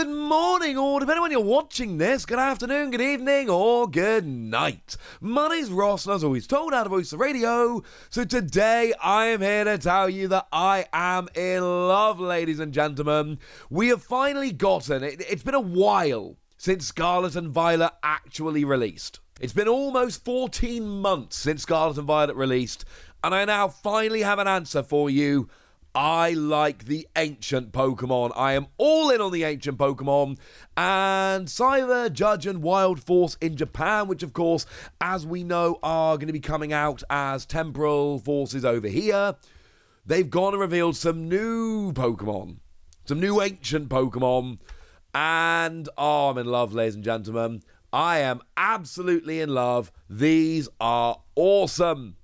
Good morning, or depending on when you're watching this, good afternoon, good evening, or good night. My name's Ross, and as always told how to voice the radio, so today I am here to tell you that I am in love, ladies and gentlemen. We have finally gotten, it's been a while since Scarlet and Violet actually released. It's been almost 14 months since Scarlet and Violet released, and I now finally have an answer for you. I like the Ancient Pokemon. I am all in on the Ancient Pokemon. And Cyber, Judge, and Wild Force in Japan, which of course, as we know, are going to be coming out as Temporal Forces over here. They've gone and revealed some new Pokemon. Some new Ancient Pokemon. And, I'm in love, ladies and gentlemen. I am absolutely in love. These are awesome.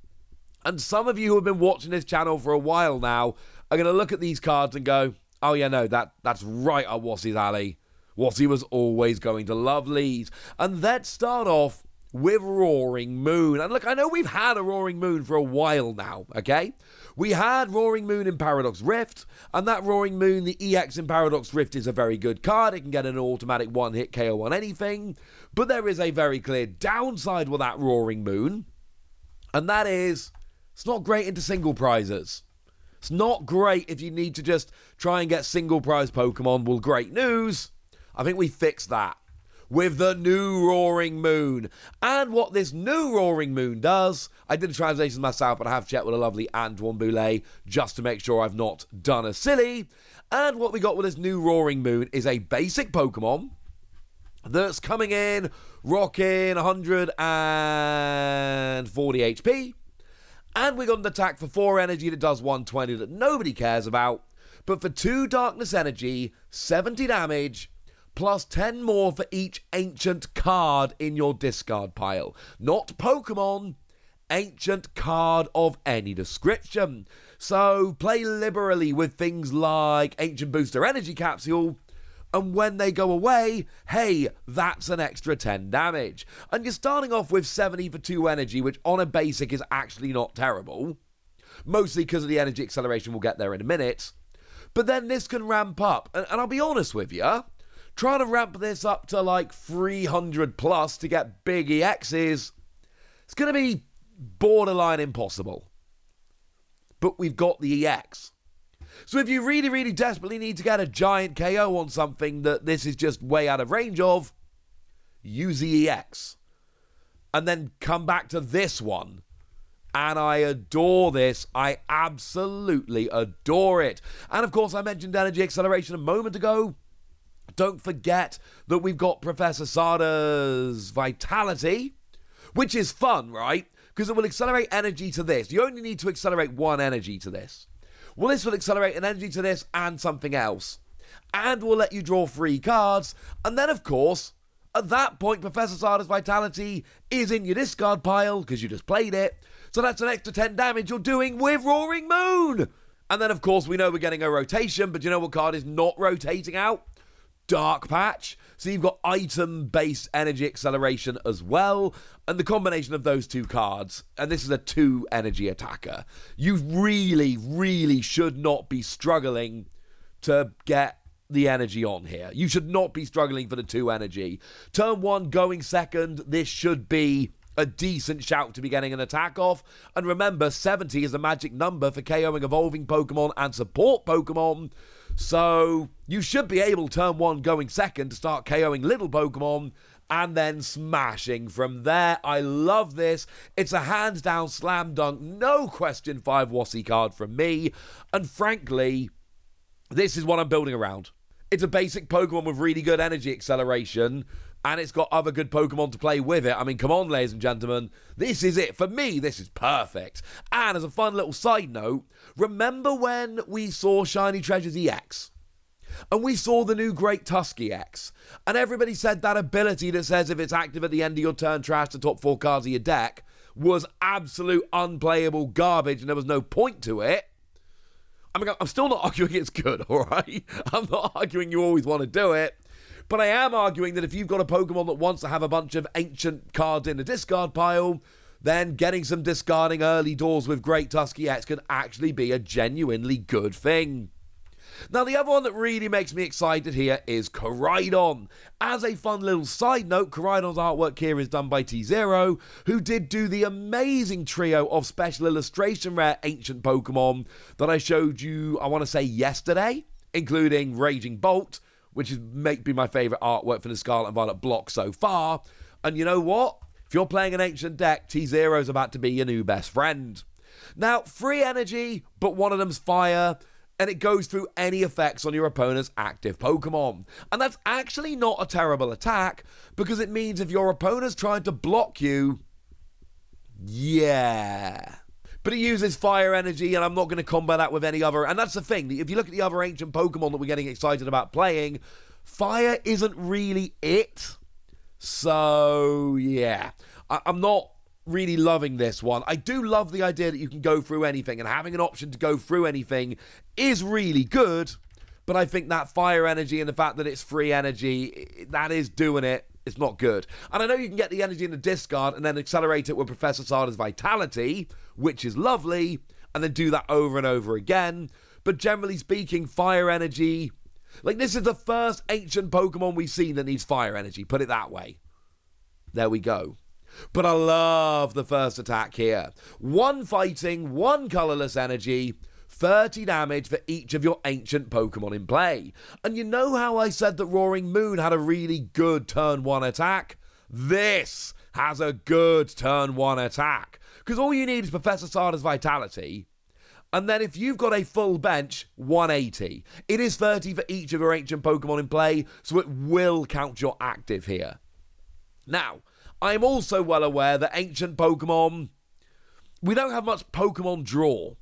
And some of you who have been watching this channel for a while now are going to look at these cards and go, oh yeah, no, that's right up Wassie's alley. Wassie was always going to love these. And let's start off with Roaring Moon. And look, I know we've had a Roaring Moon for a while now, okay? We had Roaring Moon in Paradox Rift, and that Roaring Moon, the EX in Paradox Rift, is a very good card. It can get an automatic one-hit KO on anything. But there is a very clear downside with that Roaring Moon, and that is it's not great into single prizes. It's not great if you need to just try and get single prize Pokemon. Well, great news. I think we fixed that with the new Roaring Moon. And what this new Roaring Moon does, I did a translation myself, but I have checked with a lovely Antoine Boulet just to make sure I've not done a silly. And what we got with this new Roaring Moon is a basic Pokemon that's coming in, rocking 140 HP. And we got an attack for 4 energy that does 120 that nobody cares about. But for 2 darkness energy, 70 damage, plus 10 more for each ancient card in your discard pile. Not Pokemon, ancient card of any description. So play liberally with things like Ancient Booster Energy Capsule. And when they go away, hey, that's an extra 10 damage. And you're starting off with 70 for 2 energy, which on a basic is actually not terrible. Mostly because of the energy acceleration, we'll get there in a minute. But then this can ramp up. And I'll be honest with you, trying to ramp this up to like 300 plus to get big EXs, it's going to be borderline impossible. But we've got the EX. So if you really, really desperately need to get a giant KO on something that this is just way out of range of, use the EX. And then come back to this one. And I adore this. I absolutely adore it. And of course, I mentioned energy acceleration a moment ago. Don't forget that we've got Professor Sada's Vitality, which is fun, right? Because it will accelerate energy to this. You only need to accelerate 1 energy to this. Well, this will accelerate an energy to this and something else. And will let you draw 3 cards. And then, of course, at that point, Professor Sada's Vitality is in your discard pile because you just played it. So that's an extra 10 damage you're doing with Roaring Moon. And then, of course, we know we're getting a rotation. But you know what card is not rotating out? Dark Patch. So you've got item-based energy acceleration as well. And the combination of those 2 cards, and this is a 2 energy attacker, you really, really should not be struggling to get the energy on here. You should not be struggling for the 2 energy. Turn 1 going second, this should be a decent shout to be getting an attack off. And remember, 70 is the magic number for KOing evolving Pokemon and support Pokemon. So you should be able, turn 1 going second, to start KOing little Pokemon and then smashing from there. I love this. It's a hands down slam dunk, no question 5 Wassie card from me. And frankly, this is what I'm building around. It's a basic Pokemon with really good energy acceleration, and it's got other good Pokemon to play with it. I mean, come on, ladies and gentlemen. This is it. For me, this is perfect. And as a fun little side note, remember when we saw Shiny Treasures EX? And we saw the new Great Tusk EX. And everybody said that ability that says if it's active at the end of your turn, trash the top 4 cards of your deck was absolute unplayable garbage and there was no point to it. I mean, I'm still not arguing it's good, all right? I'm not arguing you always want to do it. But I am arguing that if you've got a Pokemon that wants to have a bunch of ancient cards in the discard pile, then getting some discarding early doors with Great Tusk EX can actually be a genuinely good thing. Now, the other one that really makes me excited here is Koraidon. As a fun little side note, Koraidon's artwork here is done by T0, who did do the amazing trio of special illustration rare Ancient Pokémon that I showed you, I want to say yesterday, including Raging Bolt, which may be my favourite artwork for the Scarlet and Violet block so far. And you know what? If you're playing an Ancient deck, T0's about to be your new best friend. Now, free energy, but one of them's fire, and it goes through any effects on your opponent's active Pokemon. And that's actually not a terrible attack, because it means if your opponent's trying to block you, yeah. But it uses fire energy, and I'm not going to combat that with any other. And that's the thing, if you look at the other Ancient Pokemon that we're getting excited about playing, fire isn't really it. So, yeah. I'm not really loving this one. I do love the idea that you can go through anything, and having an option to go through anything is really good, but I think that fire energy and the fact that it's free energy, that is doing it. It's not good. And I know you can get the energy in the discard and then accelerate it with Professor Sada's Vitality, which is lovely, and then do that over and over again, but generally speaking, fire energy, like this is the first Ancient Pokemon we've seen that needs fire energy, put it that way. There we go. But I love the first attack here. 1 fighting, 1 colorless energy, 30 damage for each of your Ancient Pokemon in play. And you know how I said that Roaring Moon had a really good turn 1 attack? This has a good turn 1 attack. Because all you need is Professor Sada's Vitality. And then if you've got a full bench, 180. It is 30 for each of your Ancient Pokemon in play, so it will count your active here. Now, I'm also well aware that Ancient Pokemon, we don't have much Pokemon draw.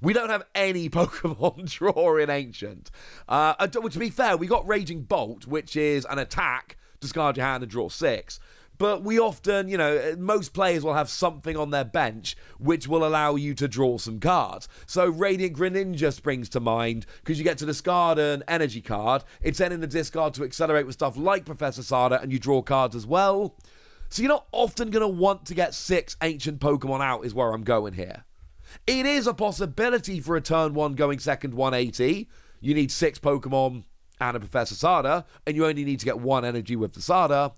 We don't have any Pokemon draw in Ancient. To be fair, we got Raging Bolt, which is an attack, discard your hand and draw 6. But we often, most players will have something on their bench which will allow you to draw some cards. So Radiant Greninja springs to mind because you get to discard an energy card. It's then in the discard to accelerate with stuff like Professor Sada, and you draw cards as well. So you're not often going to want to get 6 Ancient Pokemon out is where I'm going here. It is a possibility for a turn 1 going second 180. You need 6 Pokemon and a Professor Sada, and you only need to get 1 energy with the Sada.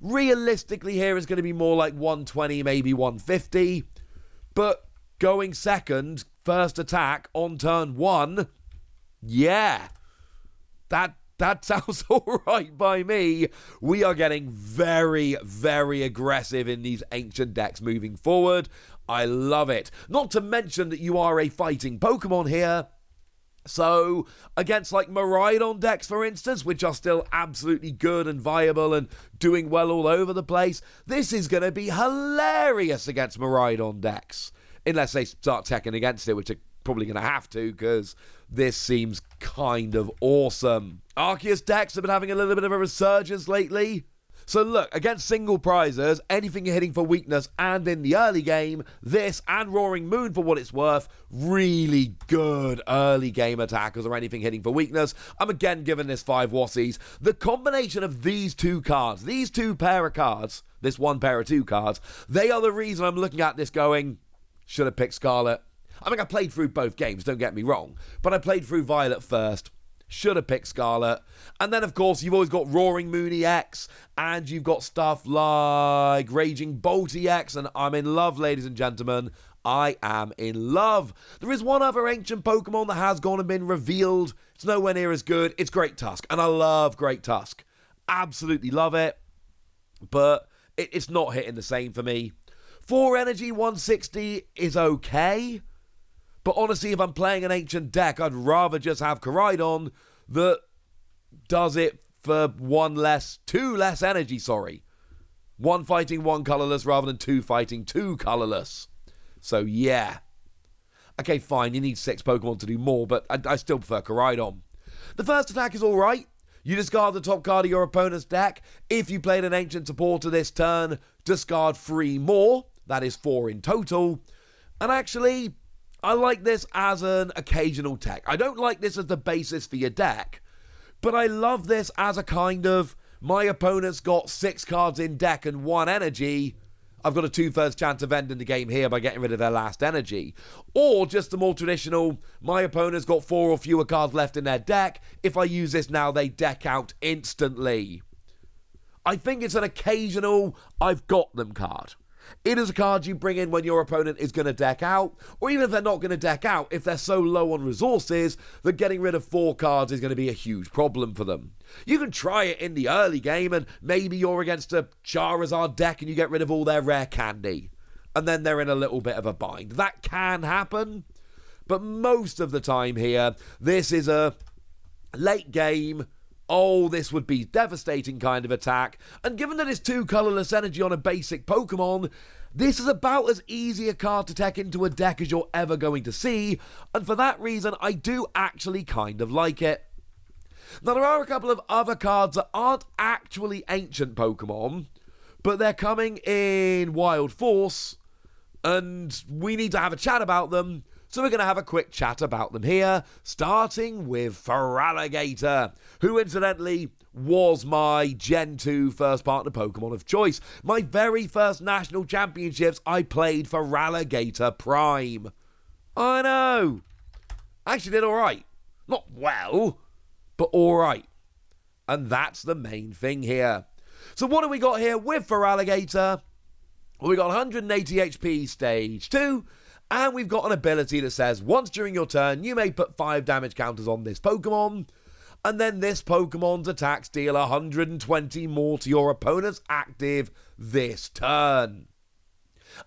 Realistically here is going to be more like 120, maybe 150. But going second, first attack on turn 1, yeah. That sounds all right by me. We are getting very, very aggressive in these Ancient decks moving forward. I love it. Not to mention that you are a fighting Pokemon here. So, against like Koraidon decks, for instance, which are still absolutely good and viable and doing well all over the place, this is going to be hilarious against Koraidon decks. Unless they start teching against it, which they're probably going to have to, because this seems kind of awesome. Arceus decks have been having a little bit of a resurgence lately. So look, against single prizes, anything you're hitting for weakness and in the early game, this and Roaring Moon for what it's worth, really good early game attackers or anything hitting for weakness. I'm again giving this 5 Wassies. The combination of these 2 cards, these 2 pair of cards, this 1 pair of 2 cards, they are the reason I'm looking at this going, should have picked Scarlet. I mean, I played through both games, don't get me wrong, but I played through Violet first. Should have picked Scarlet. And then, of course, you've always got Roaring Moon EX, and you've got stuff like Raging Bolt EX, and I'm in love, ladies and gentlemen. I am in love. There is one other Ancient Pokemon that has gone and been revealed. It's nowhere near as good. It's Great Tusk, and I love Great Tusk. Absolutely love it, but it's not hitting the same for me. 4 energy, 160 is okay. But honestly, if I'm playing an Ancient deck, I'd rather just have Koraidon that does it for 2 less energy, 1 fighting, 1 colorless, rather than 2 fighting, 2 colorless. So, yeah. Okay, fine, you need 6 Pokemon to do more, but I still prefer Koraidon. The first attack is alright. You discard the top card of your opponent's deck. If you played an Ancient supporter this turn, discard 3 more. That is 4 in total. And actually, I like this as an occasional tech. I don't like this as the basis for your deck, but I love this as a kind of, my opponent's got 6 cards in deck and 1 energy. I've got a 2/3 chance of ending the game here by getting rid of their last energy. Or just the more traditional, my opponent's got 4 or fewer cards left in their deck. If I use this now, they deck out instantly. I think it's an occasional I've got them card. It is a card you bring in when your opponent is going to deck out, or even if they're not going to deck out, if they're so low on resources that getting rid of 4 cards is going to be a huge problem for them. You can try it in the early game, and maybe you're against a Charizard deck and you get rid of all their rare candy, and then they're in a little bit of a bind. That can happen, but most of the time here, this is a late game, oh, this would be devastating kind of attack. And given that it's 2 colourless energy on a basic Pokemon, this is about as easy a card to tech into a deck as you're ever going to see. And for that reason, I do actually kind of like it. Now, there are a couple of other cards that aren't actually ancient Pokemon, but they're coming in Wild Force, and we need to have a chat about them. So we're going to have a quick chat about them here, starting with Feraligatr, who incidentally was my Gen 2 first partner Pokemon of choice. My very first national championships, I played Feraligatr Prime. I know. Actually did alright. Not well, but alright. And that's the main thing here. So what have we got here with Feraligatr? Well, we got 180 HP stage 2. And we've got an ability that says, once during your turn, you may put 5 damage counters on this Pokemon, and then this Pokemon's attacks deal 120 more to your opponent's active this turn.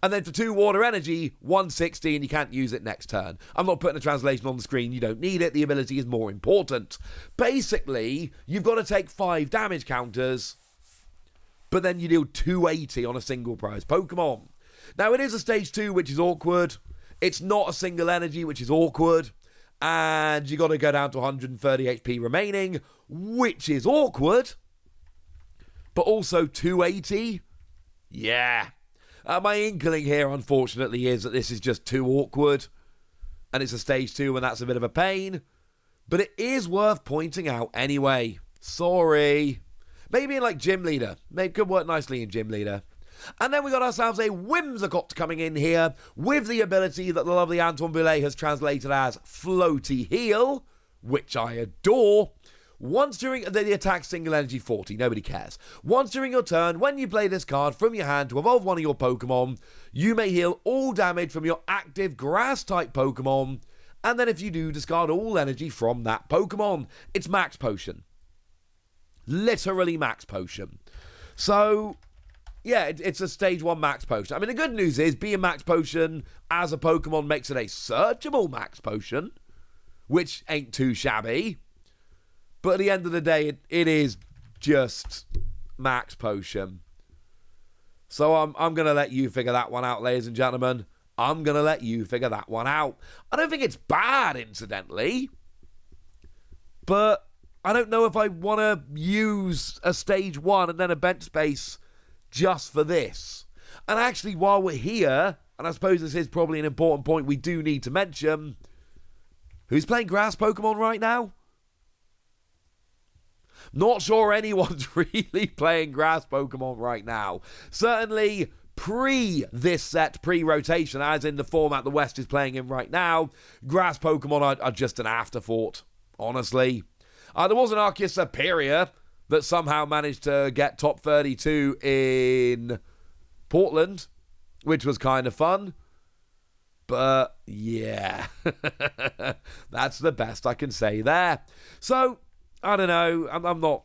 And then for 2 water energy, 160, and you can't use it next turn. I'm not putting a translation on the screen, you don't need it, the ability is more important. Basically, you've got to take 5 damage counters, but then you deal 280 on a single prize Pokemon. Now, it is a stage 2, which is awkward. It's not a single energy, which is awkward. And you got to go down to 130 HP remaining, which is awkward. But also 280. Yeah. My inkling here, unfortunately, is that this is just too awkward. And it's a stage 2, and that's a bit of a pain. But it is worth pointing out anyway. Sorry. Maybe in, like, Gym Leader. Maybe it could work nicely in Gym Leader. And then we got ourselves a Whimsicott coming in here with the ability that the lovely Antoine Boulet has translated as Floaty Heal, which I adore. Once during the attack single energy 40, nobody cares. Once during your turn, when you play this card from your hand to evolve one of your Pokemon, you may heal all damage from your active Grass-type Pokemon, and then if you do, discard all energy from that Pokemon. It's Max Potion. Literally Max Potion. So, yeah, it's a stage 1 Max Potion. I mean, the good news is being Max Potion as a Pokemon makes it a searchable Max Potion, which ain't too shabby. But at the end of the day, it is just Max Potion. So I'm going to let you figure that one out, ladies and gentlemen. I'm going to let you figure that one out. I don't think it's bad, incidentally. But I don't know if I want to use a stage 1 and then a bench space just for this. And actually, while we're here, and I suppose this is probably an important point we do need to mention, who's playing grass Pokemon right now? Not sure anyone's really playing grass Pokemon right now. Certainly this set, pre-rotation, as in the format the West is playing in right now, grass Pokemon are just an afterthought, honestly. There was an Arceus Superior that somehow managed to get top 32 in Portland, which was kind of fun. But, yeah, that's the best I can say there. So, I don't know, I'm not...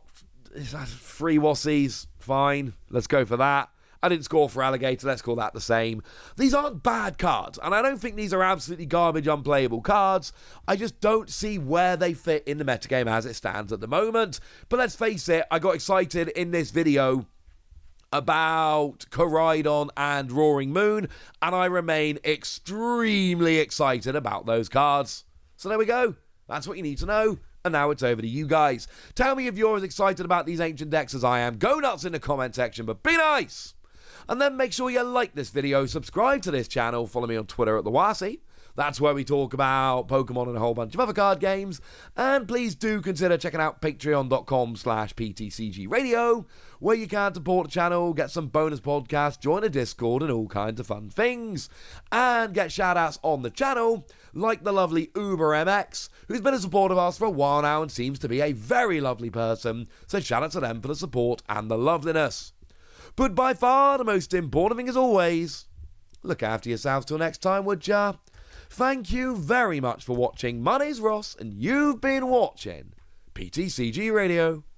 Free Wassies, fine, let's go for that. I didn't score for Alligator, let's call that the same. These aren't bad cards, and I don't think these are absolutely garbage, unplayable cards. I just don't see where they fit in the metagame as it stands at the moment. But let's face it, I got excited in this video about Koraidon and Roaring Moon, and I remain extremely excited about those cards. So there we go. That's what you need to know. And now it's over to you guys. Tell me if you're as excited about these ancient decks as I am. Go nuts in the comment section, but be nice! And then make sure you like this video, subscribe to this channel, follow me on Twitter at TheWasi. That's where we talk about Pokemon and a whole bunch of other card games. And please do consider checking out patreon.com/PTCG Radio, where you can support the channel, get some bonus podcasts, join a Discord, and all kinds of fun things. And get shout-outs on the channel, like the lovely Uber MX, who's been a supporter of us for a while now and seems to be a very lovely person. So shout out to them for the support and the loveliness. But by far the most important thing, as always, look after yourselves till next time, would ya? Thank you very much for watching. My name's Ross, and you've been watching PTCG Radio.